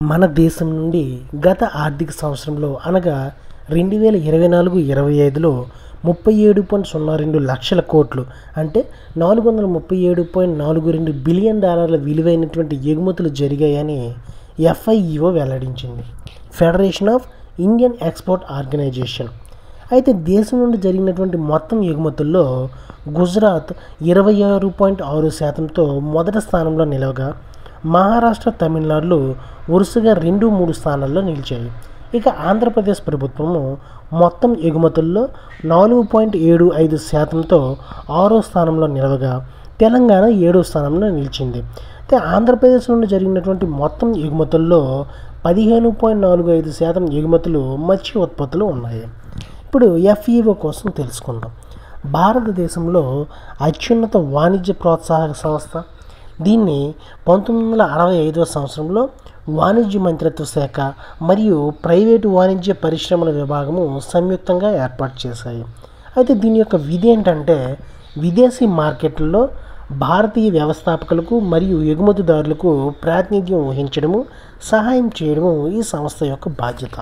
మన దేశం నుండి గత ఆర్థిక సంవత్సరంలో అనగా 2024-25లో 37.02 లక్షల కోట్లు అంటే $437.42 బిలియన్ విలువైనటువంటి ఎగుమతులు జరిగాయని FIEO వెల్లడించింది. Federation of Indian Export Organisation. అయితే దేశం నుండి జరిగినటువంటి మొత్తం ఎగుమతుల్లో గుజరాత్ 26.6%తో మొదటి స్థానంలో నిలవగా మహారాష్ట్ర, తమిళనాడులో వరుసగా 2-3 స్థానాల్లో నిలిచాయి. ఇక ఆంధ్రప్రదేశ్ ప్రభుత్వము మొత్తం ఎగుమతుల్లో 4.75%తో 6వ స్థానంలో నిలవగా తెలంగాణ 7వ స్థానంలో నిలిచింది. అయితే ఆంధ్రప్రదేశ్ నుండి జరిగినటువంటి మొత్తం ఎగుమతుల్లో 15.45% ఎగుమతులు మత్స్య ఉత్పత్తులు ఉన్నాయి. ఇప్పుడు FIEO కోసం తెలుసుకుందాం. భారతదేశంలో అత్యున్నత వాణిజ్య ప్రోత్సాహక సంస్థ. దీన్ని 1965వ సంవత్సరంలో వాణిజ్య మంత్రిత్వ శాఖ మరియు ప్రైవేటు వాణిజ్య పరిశ్రమల విభాగము సంయుక్తంగా ఏర్పాటు చేశాయి. అయితే దీని యొక్క విధి ఏంటంటే విదేశీ మార్కెట్లలో భారతీయ వ్యవస్థాపకులకు మరియు ఎగుమతిదారులకు ప్రాతినిధ్యం వహించడము, సహాయం చేయడము ఈ సంస్థ యొక్క బాధ్యత.